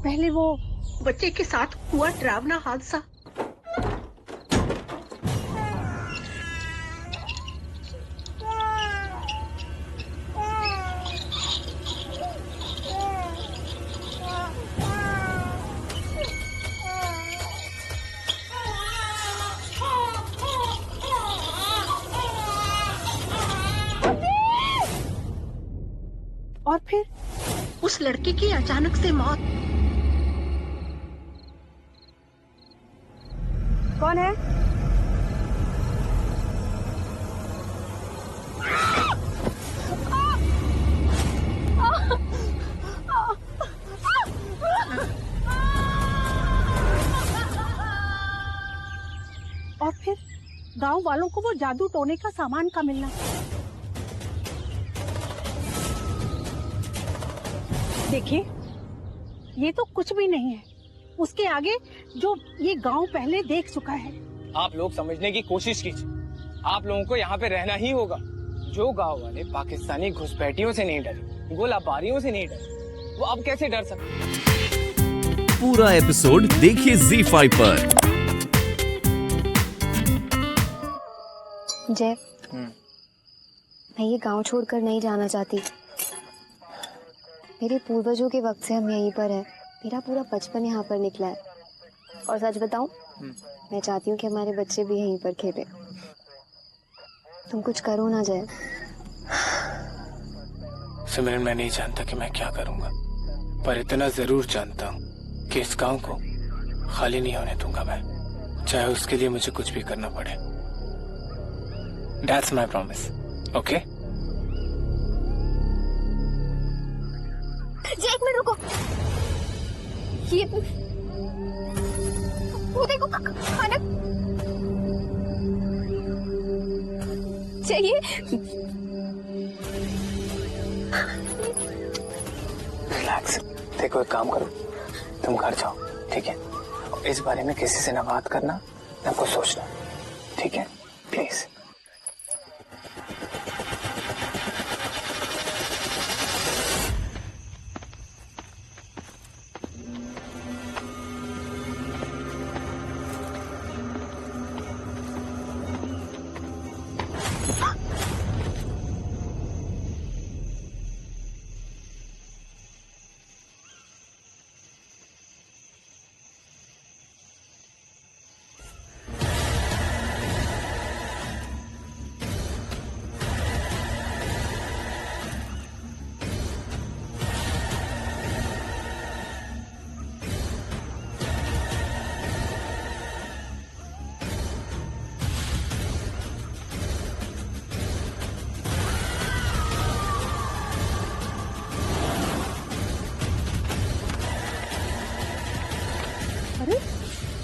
पहले वो बच्चे के साथ हुआ डरावना हादसा। और फिर उस लड़के की अचानक से मौत। कौन है? और फिर गांव वालों को वो जादू टोने का सामान का मिलना। देखिए, ये तो कुछ भी नहीं है उसके आगे जो ये गांव पहले देख चुका है। आप लोग समझने की कोशिश कीजिए, आप लोगों को यहाँ पे रहना ही होगा। जो गांव वाले पाकिस्तानी घुसपैठियों से नहीं डरे, गोलाबारियों से नहीं डरे, वो अब कैसे डर सकते? पूरा एपिसोड देखिए ZEE5 पर। जय, मैं ये गांव छोड़कर नहीं जाना चाहती। मेरे पूर्वजों के वक्त से हम यहीं पर हैं। मेरा पूरा बचपन यहाँ पर निकला है। और सच बताऊं, मैं चाहती हूँ कि हमारे बच्चे भी यहीं पर खेलें। तुम कुछ करो ना जय। सिमरन, मैं नहीं जानता कि मैं क्या करूंगा, पर इतना जरूर जानता हूँ कि इस गांव को खाली नहीं होने दूंगा मैं, चाहे उसके लिए मुझे कुछ भी करना पड़े। That's my promise, okay? जय, एक मिनट रुको। ये वो देखो, खाना चाहिए। रिलैक्स। देखो, एक काम करो, तुम घर जाओ, ठीक है? इस बारे में किसी से ना बात करना, ना कुछ सोचना, ठीक है? प्लीज।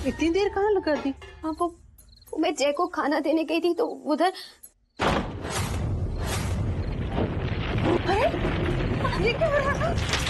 इतनी देर कहाँ लगा दी? हाँ, वो मैं जय को खाना देने गई थी तो उधर। अरे, ये क्या हो रहा है?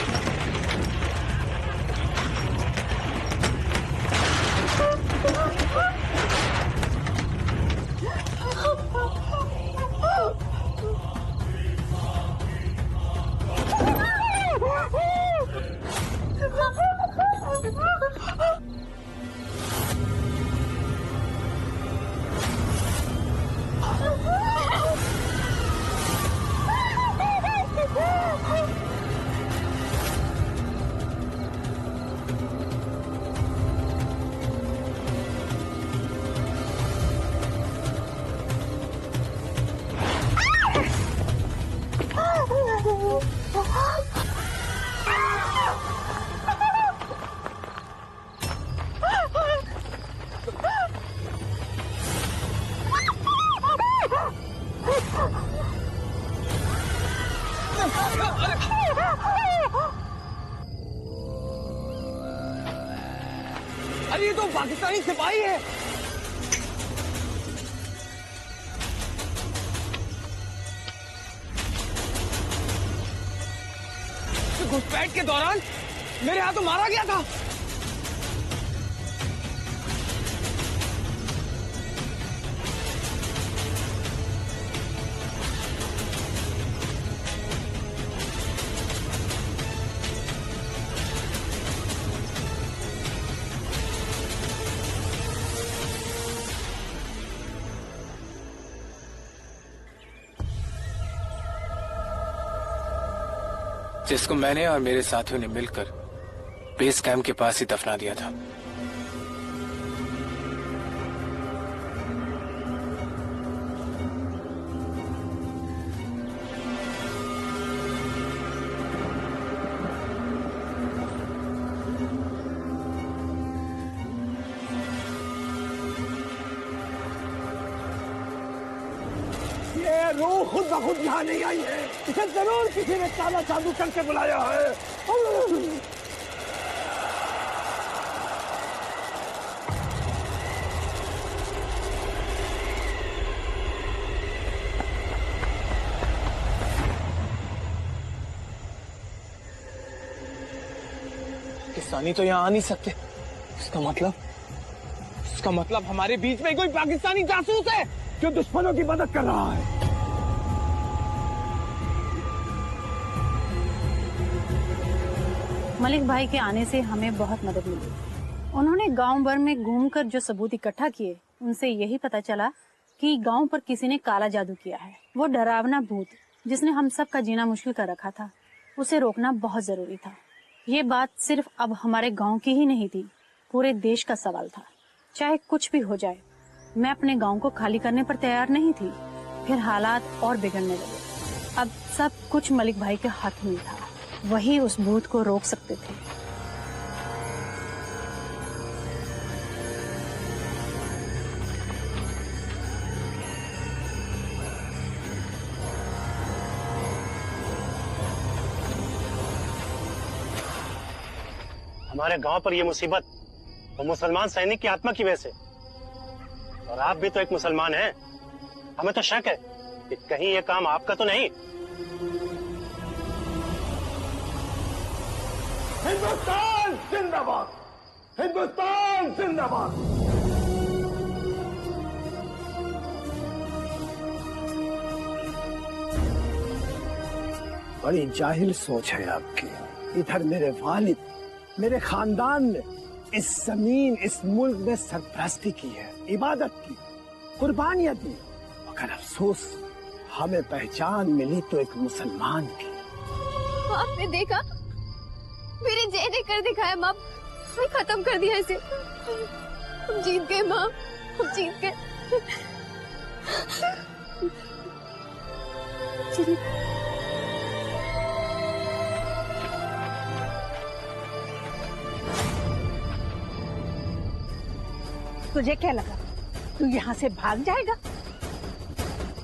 अरे ये तो पाकिस्तानी सिपाही है। घुसपैठ के दौरान मेरे हाथों मारा गया था। जिसको मैंने और मेरे साथियों ने मिलकर बेस कैंप के पास ही दफना दिया था। ये रूह खुद ब खुद यहाँ नहीं आई है, इसे जरूर किसी ने काला जादू करके बुलाया है। पाकिस्तानी तो यहाँ आ नहीं सकते। इसका मतलब हमारे बीच में कोई पाकिस्तानी जासूस है जो दुश्मनों की मदद कर रहा है। मलिक भाई के आने से हमें बहुत मदद मिली। उन्होंने गांव भर में घूमकर जो सबूत इकट्ठा किए, उनसे यही पता चला कि गांव पर किसी ने काला जादू किया है। वो डरावना भूत जिसने हम सब का जीना मुश्किल कर रखा था, उसे रोकना बहुत जरूरी था। ये बात सिर्फ अब हमारे गांव की ही नहीं थी, पूरे देश का सवाल था। चाहे कुछ भी हो जाए, मैं अपने गांव को खाली करने पर तैयार नहीं थी। फिर हालात और बिगड़ने लगे। अब सब कुछ मलिक भाई के हाथ में था, वही उस भूत को रोक सकते थे। हमारे गांव पर यह मुसीबत वो मुसलमान सैनिक की आत्मा की वजह से, और आप भी तो एक मुसलमान हैं। हमें तो शक है कि कहीं ये काम आपका तो नहीं। हिंदुस्तान जिंदाबाद, हिंदुस्तान जिंदाबाद। बड़ी जाहिल सोच है आपकी। इधर मेरे वालिद, मेरे खानदान ने इस जमीन, इस मुल्क में सरपरस्ती की है, इबादत की, कुर्बानियां दी, मगर अफसोस हमें पहचान मिली तो एक मुसलमान की। आपने देखा, मेरे जय ने कर दिखाया माँ, खत्म कर दिया इसे। हम जीत गए माँ, हम जीत गए। तुझे क्या लगा तू यहाँ से भाग जाएगा?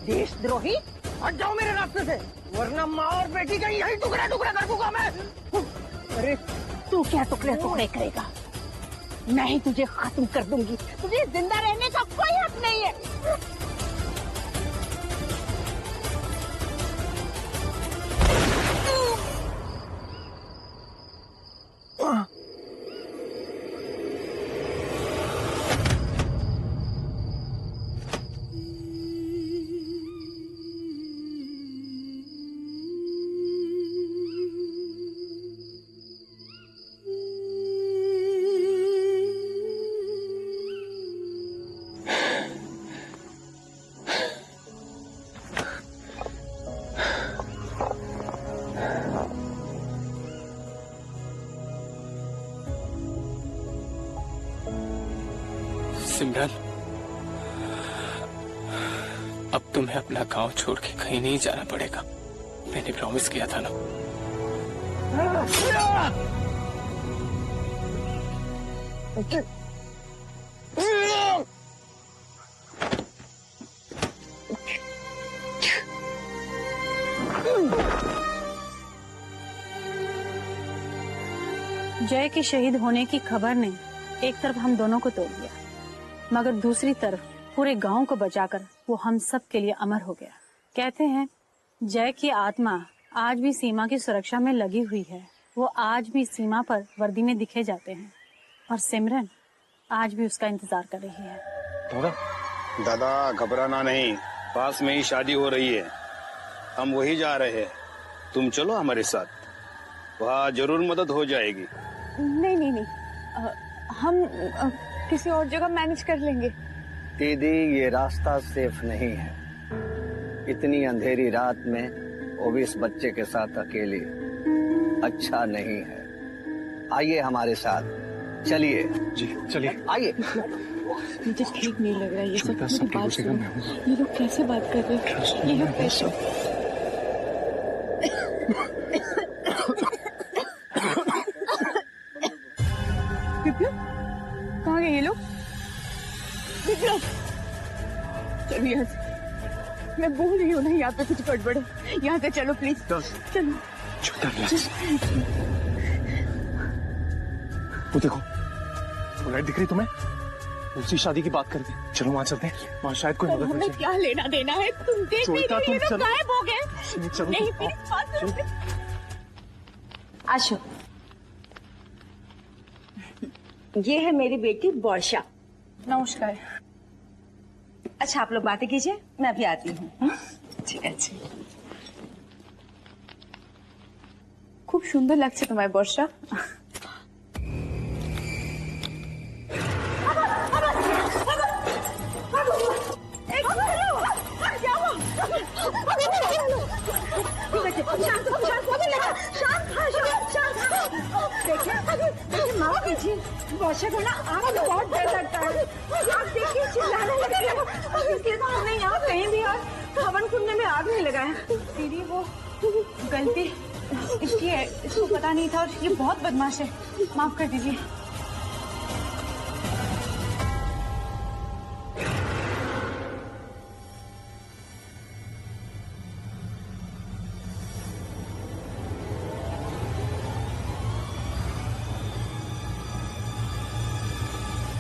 देशद्रोही, हट जाओ मेरे रास्ते से, वरना माँ और बेटी का यही टुकड़ा टुकड़ा कर दूंगा मैं। अरे तू क्या टुकड़े टुकड़े करेगा? मैं ही तुझे खत्म कर दूंगी। तुझे जिंदा रहने का कोई हक नहीं है। सिमरन, अब तुम्हें अपना गांव छोड़ के कहीं नहीं जाना पड़ेगा। मैंने प्रॉमिस किया था ना। जय के शहीद होने की खबर ने एक तरफ हम दोनों को तोड़ दिया, मगर दूसरी तरफ पूरे गांव को बचाकर वो हम सब के लिए अमर हो गया। कहते हैं जय की आत्मा आज भी सीमा की सुरक्षा में लगी हुई है। वो आज भी सीमा पर वर्दी में दिखे जाते हैं और सिमरन आज भी उसका इंतजार कर रही है। दादा घबराना नहीं, पास में ही शादी हो रही है, हम वही जा रहे हैं। तुम चलो हमारे साथ, वहाँ जरूर मदद हो जाएगी। नहीं नहीं नहीं, हम किसी और जगह मैनेज कर लेंगे। दीदी, ये रास्ता सेफ नहीं है, इतनी अंधेरी रात में, वो भी इस बच्चे के साथ अकेली। अच्छा नहीं है। आइए हमारे साथ, चलिए। जी चलिए। आइए। मुझे ठीक नहीं लग रहा है ये सब। मेरी बात सुनो, ये लोग कैसे बात कर रहे हैं? ये लोग कैसे? विप्लव, कहाँ गए ये लोग? विप्लव, चलो यहाँ से। मैं बोल रही हूँ ना, यहाँ पे कुछ गड़बड़ है। यहाँ से चलो प्लीज, चलो। वो देखो, वो लाइट दिख रही तुम्हें? उसी शादी की बात करते हैं। चलो वहाँ चलते हैं, वहाँ शायद कोई मदद मिल हमें जाए। क्या लेना देना है? तुम देख नहीं रहे, ये लोग गायब हो गए। चलो, नहीं, मेरी बात सुनो। आशु, ये है मेरी बेटी वर्षा। नमस्कार। अच्छा, आप लोग बातें कीजिए, मैं अभी आती हूँ। ঠিক আছে। খুব সুন্দর লাগছে তোমায় বর্ষা। वर्षा को ना आग बहुत डर लगता है। आप देखिए चिल्लाने लगे हैं, इसलिए तो हमने यहाँ कहीं भी और हवन कुंड में आग नहीं लगाया। दीदी वो गलती इसकी है, इसको पता नहीं था और ये बहुत बदमाश है, माफ कर दीजिए।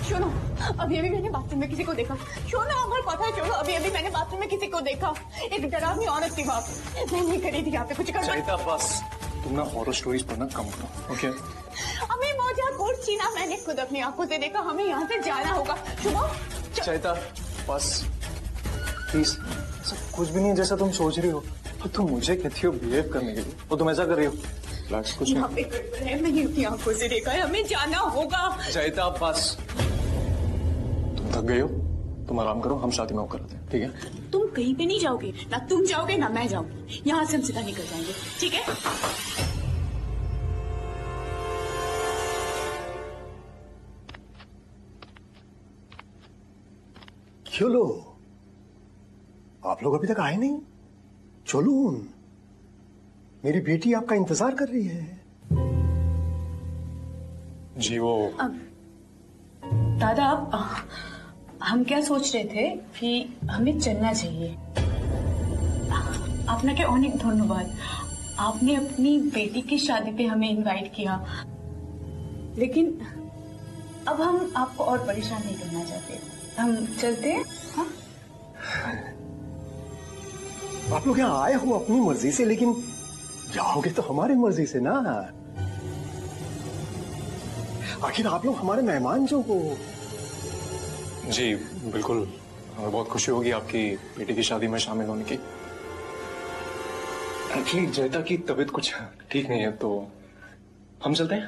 শোনো, अभी अभी मैंने बाथरूम में किसी को देखा। शोनो, আমার কথা छोड़ो, अभी अभी मैंने बाथरूम में किसी को देखा। एक डरावनी औरत थी वहाँ पे। मैं नहीं करी थी यहाँ पे कुछ करना। चाहता बस तुम ना हॉरर स्टोरीज पढ़ना कम करो, ओके? हमें मौजा कुर्सी ना, मैंने खुद अपनी आंखों से देखा। हमें यहाँ से जाना होगा। शुभ, चाहता बस प्लीज, सब कुछ भी नहीं जैसा तुम सोच रही हो। और तुम मुझे कहती हो बिहेव करने के लिए, और तुम ऐसा कर रही हो। रिलैक्स, कुछ यहाँ नहीं। पे गड़बड़ है, मैंने अपनी आंखों से देखा है। हमें जाना होगा। चाहता बस, तुम थक गई हो, तुम आराम करो, हम शादी में होकर आते हैं, ठीक है? तुम कहीं पे नहीं जाओगे, ना तुम जाओगे ना मैं जाऊंगी। यहाँ से हम सीधा निकल जाएंगे, ठीक है? चलो, आप लोग अभी तक आए नहीं? चलो, मेरी बेटी आपका इंतजार कर रही है। जी वो दादा, हम क्या सोच रहे थे कि हमें चलना चाहिए। আপনাকে অনেক ধন্যবাদ, आपने अपनी बेटी की शादी पे हमें इनवाइट किया, लेकिन अब हम आपको और परेशान नहीं करना चाहते। हम चलते हैं। हाँ? आप लोग यहाँ आए हो अपनी मर्जी से, लेकिन जाओगे तो हमारी मर्जी से ना। आखिर आप लोग हमारे मेहमान जो हो। जी बिल्कुल, हमें बहुत खुशी होगी आपकी बेटी की शादी में शामिल होने की। एक्चुअली जयता की तबीयत कुछ ठीक नहीं है, तो हम चलते हैं।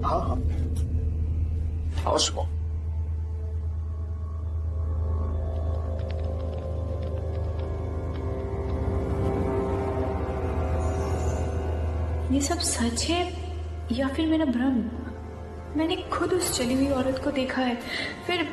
हाँ हाँ, आओ सुबह। ये सब सच है या फिर मेरा भ्रम? मैंने खुद उस चली हुई औरत को देखा है। फिर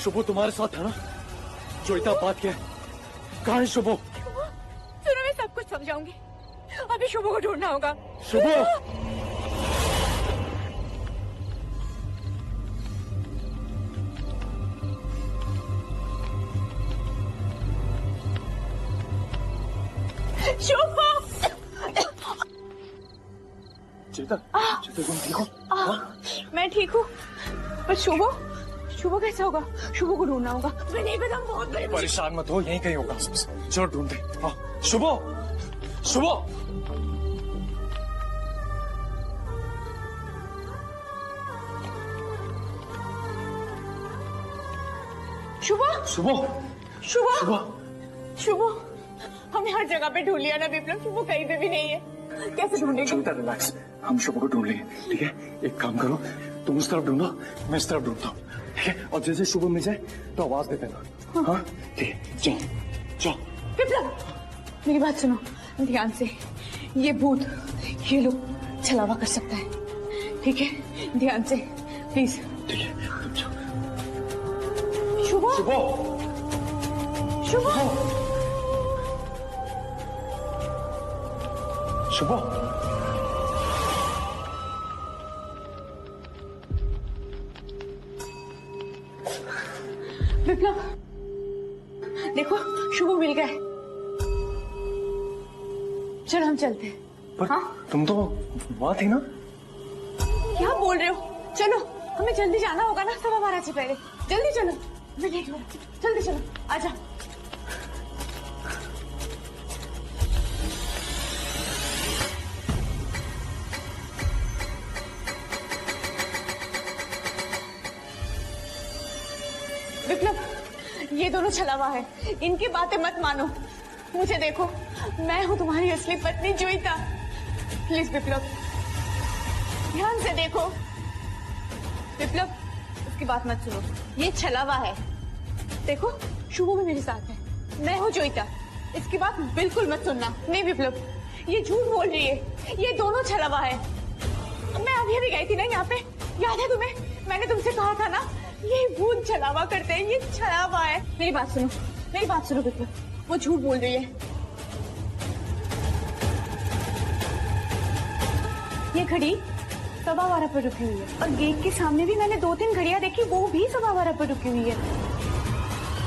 शुभो तुम्हारे साथ था ना जो इतना बात किया? कहाँ है शुभो? सुनो, मैं सब कुछ समझाऊंगी। अभी शुभो को ढूंढना होगा। शुभो, शुभो, चेता तुम ठीक हो? मैं ठीक हूँ, पर शुभो शुभ कैसा होगा? शुभ को ढूंढना होगा। मैं नहीं पता, बहुत बड़े। परेशान मत हो, यहीं कहीं होगा आसपास। चलो ढूंढते। हाँ शुभो, शुभो। शुभ, शुभो, शुभ, शुभो, शुभ, हमने हर जगह पे ढूंढ लिया ना विप्लव, शुभ कहीं पे भी नहीं है। कैसे ढूंढेंगे? श्वेता रिलैक्स, हम शुभ को ढूंढ लेंगे, ठीक है? एक काम करो, तुम उस तरफ ढूंढो, मैं इस तरफ ढूंढता हूँ, ठीक है? और जैसे शुभ मिल जाए तो आवाज देते ना। हाँ ठीक है, चलो चलो। विप्लव, मेरी बात सुनो ध्यान से। ये भूत, ये लोग छलावा कर सकता है, ठीक है? ध्यान से प्लीज। ठीक है, तुम जाओ। शुभ, शुभो, शुभ, शुभो। विप्लव देखो, शुभ मिल गए। चलो हम चलते हैं। पर हाँ? तुम तो वहां थी ना? क्या बोल रहे हो? चलो, हमें जल्दी जाना होगा ना 12:15 से पहले। जल्दी चलो, मैं लेट हो रहा हूं। जल्दी चलो, आजा। विप्लव, ये दोनों छलावा है, इनकी बातें मत मानो। मुझे देखो, मैं हूँ तुम्हारी असली पत्नी जोईता। प्लीज विप्लव, ध्यान से देखो। विप्लव, उसकी बात मत सुनो, ये छलावा है। देखो, शुभ भी मेरे साथ है, मैं हूँ जोईता। इसकी बात बिल्कुल मत सुनना। नहीं विप्लव, ये झूठ बोल रही है, ये दोनों छलावा है। मैं अभी अभी गई थी ना यहाँ पे, याद है तुम्हें? मैंने तुमसे कहा था ना, ये भूत छलावा करते हैं, ये छलावा है। मेरी बात सुनो, मेरी बात सुनो विप्लव, वो झूठ बोल रही है। ये घड़ी 12:15 पर रुकी हुई है, और गेट के सामने भी मैंने 2-3 घड़ियां देखी, वो भी 12:15 पर रुकी हुई है।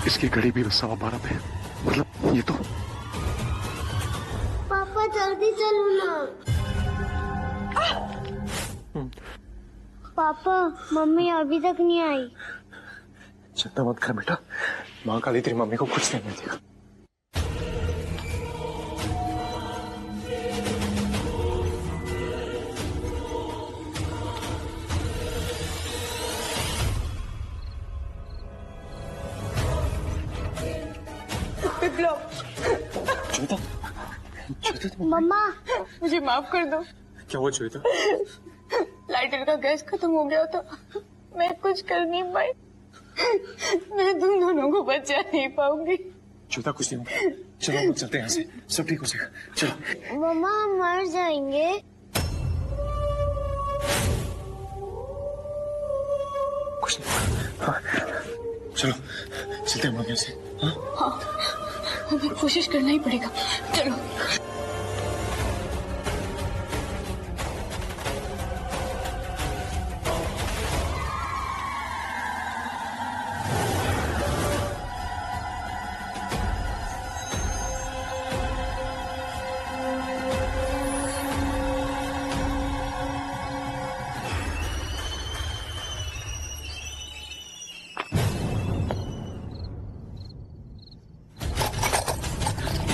इसकी घड़ी भी 12:15 पे, मतलब ये तो। पापा जल्दी चलो ना। पापा, मम्मी अभी तक नहीं आई। चिंता मत कर बेटा, माँ काली तेरी मम्मी को कुछ नहीं देगा। मम्मा, मुझे माफ कर दो। क्या हुआ श्वेता? लाइटर का गैस खत्म हो गया था, मैं कुछ कर नहीं पाई। मैं तुम दोनों को बचा नहीं पाऊंगी। श्वेता कुछ नहीं होगा, चलो हम चलते हैं यहाँ से, सब ठीक हो जाएगा। चलो। मम्मा, हम मर जाएंगे। कुछ नहीं। हाँ, चलो चलते हैं हम यहाँ से। हाँ, हमें कोशिश करना ही पड़ेगा। चलो।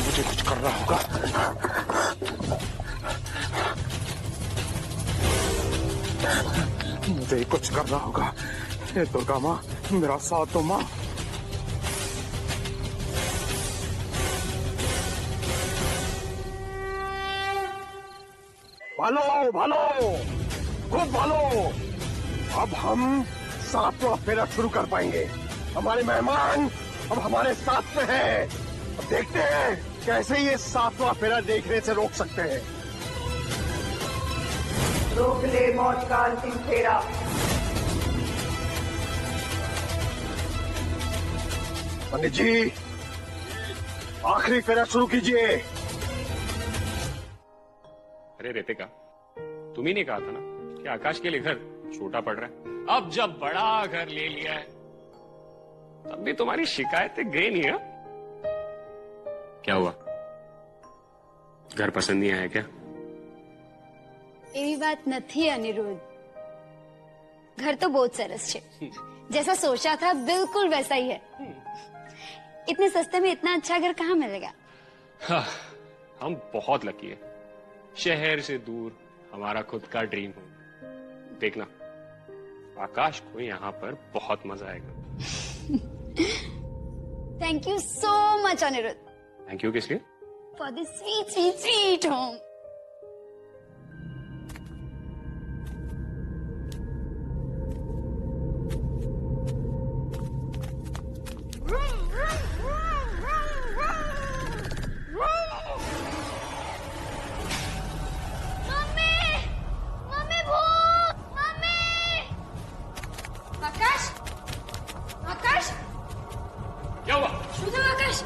मुझे कुछ करना होगा। मुझे कुछ करना होगा। हे दुर्गा माँ, मेरा साथ दो माँ। भालो भालो, खूब भालो। अब हम 7वां फेरा शुरू कर पाएंगे। हमारे मेहमान अब हमारे साथ में हैं। अब देखते हैं कैसे ये 7वां फेरा देखने से रोक सकते हैं। रोक ले मौत का अंतिम फेरा। पंडित जी, आखिरी फेरा शुरू कीजिए। अरे रितिका, तुम ही ने कहा था ना कि आकाश के लिए घर छोटा पड़ रहा है। अब जब बड़ा घर ले लिया है तब भी तुम्हारी शिकायतें गई नहीं है। क्या हुआ, घर पसंद नहीं आया क्या? એવી વાત નથી અનિરુદ્ધ, ઘર તો બહુ જ સરસ છે, जैसा सोचा था बिल्कुल वैसा ही है। इतने सस्ते में इतना अच्छा घर कहाँ मिलेगा? हाँ, हम बहुत लकी है। शहर से दूर हमारा खुद का ड्रीम होम। देखना, आकाश को यहाँ पर बहुत मजा आएगा। Thank you so much Anirudh. Thank you किस लिए? For this sweet sweet sweet home. क्या हुआ? आकाश,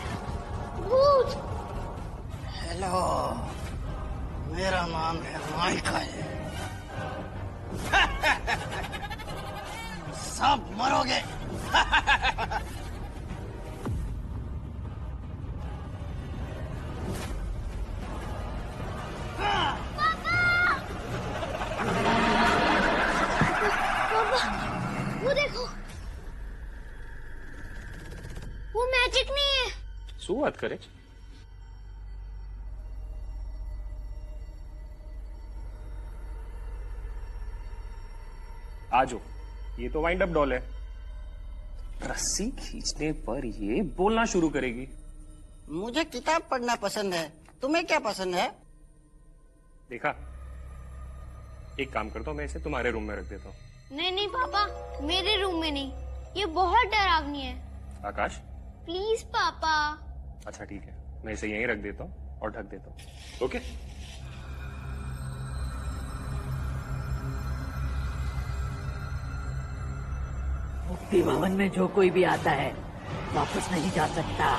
भूत। हेलो, मेरा नाम है माइकल। सब मरोगे। वो देखो, वो मैजिक नहीं है। सो बात करे। आजो, ये तो वाइंड अप डॉल है। रस्सी खींचने पर ये बोलना शुरू करेगी। मुझे किताब पढ़ना पसंद है, तुम्हें क्या पसंद है? देखा, एक काम करता हूँ, मैं इसे तुम्हारे रूम में रख देता हूँ। नहीं नहीं पापा, मेरे रूम में नहीं, ये बहुत डरावनी है। आकाश, प्लीज पापा। अच्छा ठीक है, मैं इसे यहीं रख देता हूँ और ढक देता हूँ। ओके? मुक्ति भवन में जो कोई भी आता है वापस नहीं जा सकता।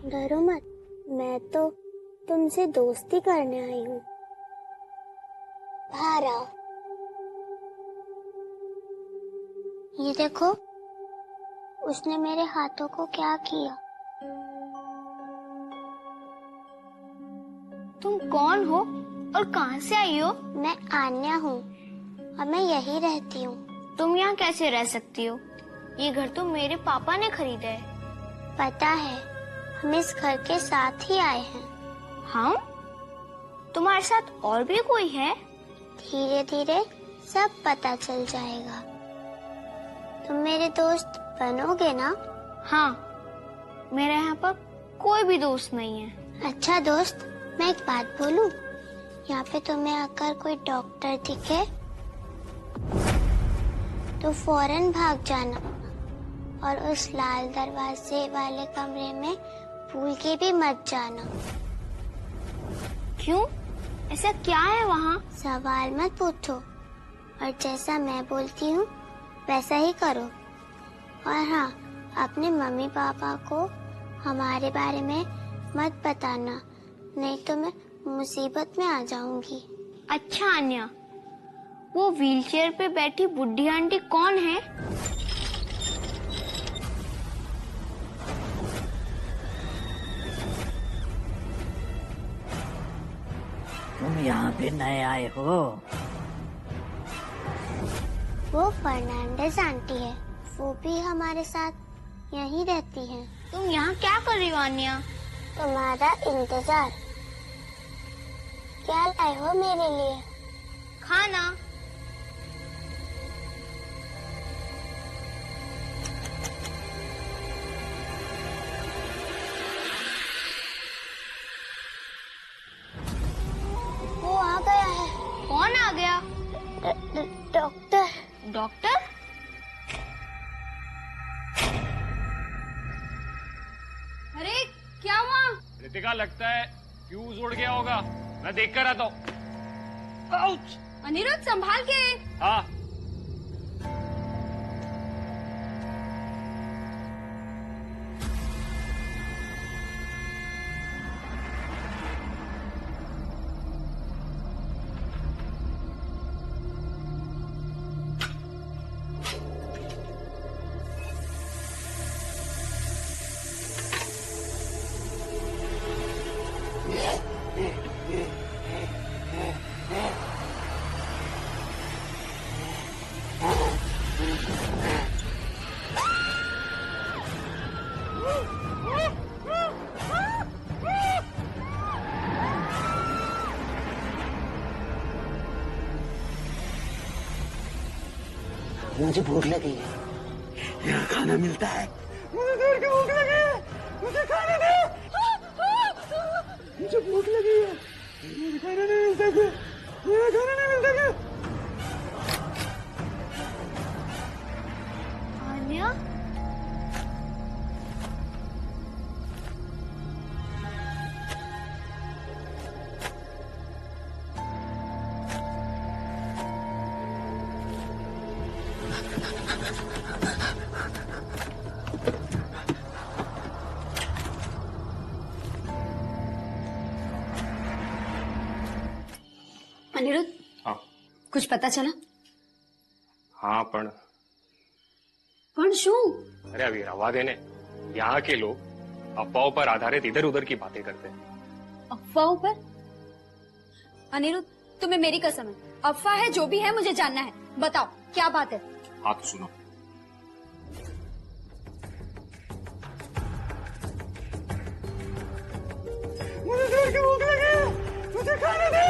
डरो मत, मैं तो तुमसे दोस्ती करने आई हूँ। बाहर आओ। ये देखो, उसने मेरे हाथों को क्या किया। तुम कौन हो और कहाँ से आई हो? मैं आन्या हूँ और मैं यही रहती हूँ। तुम यहाँ कैसे रह सकती हो? ये घर तो मेरे पापा ने खरीदा है। पता है, हम इस घर के साथ ही आए हैं। हम? तुम्हारे साथ और भी कोई है? धीरे धीरे सब पता चल जाएगा। तुम मेरे दोस्त बनोगे ना? हाँ, मेरे यहाँ पर कोई भी दोस्त नहीं है। अच्छा दोस्त, मैं एक बात बोलूं? यहाँ पे तुम्हें अगर कोई डॉक्टर दिखे तो फौरन भाग जाना और उस लाल दरवाजे वाले कमरे में भूल के भी मत जाना। क्यों? ऐसा क्या है वहाँ? सवाल मत पूछो और जैसा मैं बोलती हूँ वैसा ही करो। और हाँ, अपने मम्मी पापा को हमारे बारे में मत बताना, नहीं तो मैं मुसीबत में आ जाऊंगी। अच्छा अन्या, वो व्हीलचेयर पे बैठी बुढ़ी आंटी कौन है? तुम यहाँ पे नए आए हो? वो फर्नांडिस आंटी है, वो भी हमारे साथ यहीं रहती है। तुम यहाँ क्या कर रही हो अन्या? तुम्हारा इंतजार। क्या लाए हो मेरे लिए? खाना। वो आ गया है। कौन आ गया? डॉक्टर। डॉक्टर? अरे क्या हुआ? रितिका, लगता है फ्यूज उड़ गया होगा। मैं देख कर आता हूँ। अनिरुद्ध संभाल के। हाँ। मुझे भूख लगी है। यहाँ खाना मिलता है। मुझे देर की भूख लगी है, मुझे खाना दे। मुझे भूख लगी है, मुझे खाना नहीं मिलता क्या? मुझे खाना नहीं मिलता क्या? आन्या, अनिरुद्ध, हाँ कुछ पता चला? हाँ पण शू? अरे अभी रवा देने, यहाँ के लोग अफवाहों पर आधारित इधर उधर की बातें करते हैं। अफवाहों पर? अनिरुद्ध, तुम्हें मेरी कसम है, अफवाह है जो भी है मुझे जानना है। बताओ क्या बात है? हाँ तो सुनो। मुझे देर की भूख लगी है, मुझे खाना दे।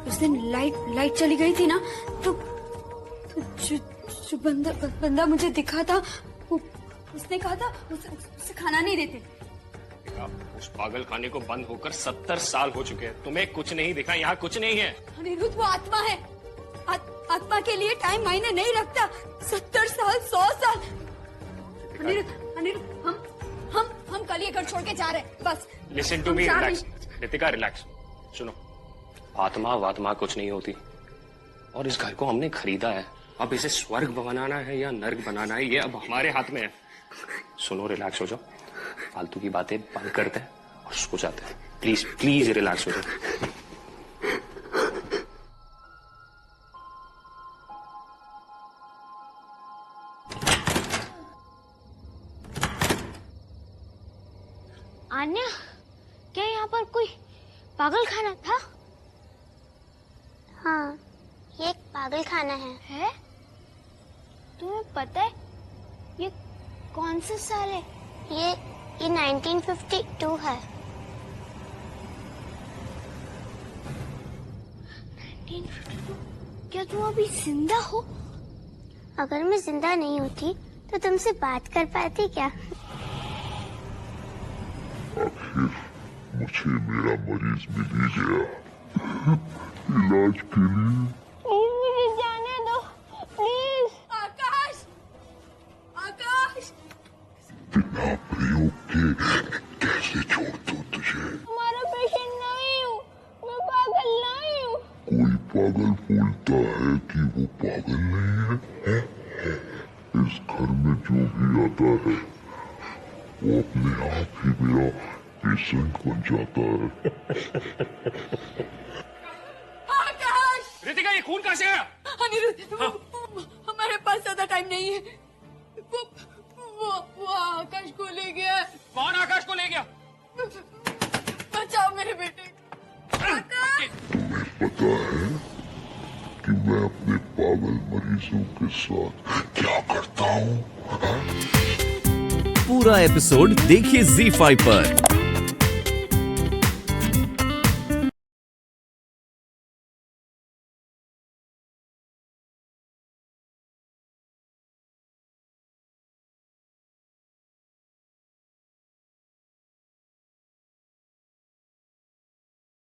उस दिन लाइट चली गई थी ना, तो जो बंदा मुझे दिखा था, उसने कहा था उसे खाना नहीं देते। उस पागल खाने को बंद होकर 70 साल हो चुके हैं। तुम्हें कुछ नहीं दिखा? यहाँ कुछ नहीं है। अनिरुद्ध, वो आत्मा है। आत्मा के लिए टाइम मायने नहीं रखता। 70 साल, 100 साल। अनिरुद्ध, हम कल ये घर छोड़ के जा रहे हैं, बस। Listen to me, relax Ritika, relax. सुनो, आत्मा कुछ नहीं होती, और इस घर को हमने खरीदा है। अब इसे स्वर्ग बनाना है या नर्क बनाना है, ये अब हमारे हाथ में है। सुनो, रिलैक्स हो जाओ, फालतू की बातें बंद करते हैं और सो जाते हैं। प्लीज प्लीज रिलैक्स हो जाओ। आन्या, क्या यहाँ पर कोई पागल खाना था? हाँ, ये एक पागल खाना है? तुम्हें पता है ये कौन सा साल है? ये 1952 है। 1952? क्या तुम अभी जिंदा हो? अगर मैं जिंदा नहीं होती तो तुमसे बात कर पाती क्या? आखिर मुझे मेरा मरीज मिल ही गया इलाज के लिए। मुझे जाने दो, प्लीज। आकाश, आकाश, बिना प्रयोग के कैसे छोड़ दूं तुझे? तुम्हारा पेशेंट नहीं हूँ, मैं पागल नहीं हूँ। कोई पागल बोलता है कि वो पागल नहीं है? इस घर में जो भी आता है वो अपने आप ही मेरा पेशेंट बन जाता है। रितिका, ये खून कहाँ से आया? अनिरुद्ध, हमारे पास ज्यादा टाइम नहीं है। वो आकाश को ले गया। कौन आकाश को ले गया? बचाओ मेरे बेटे। तुम्हें पता है कि मैं अपने पागल मरीजों के साथ क्या करता हूँ? पूरा एपिसोड देखिए ZEE5 पर।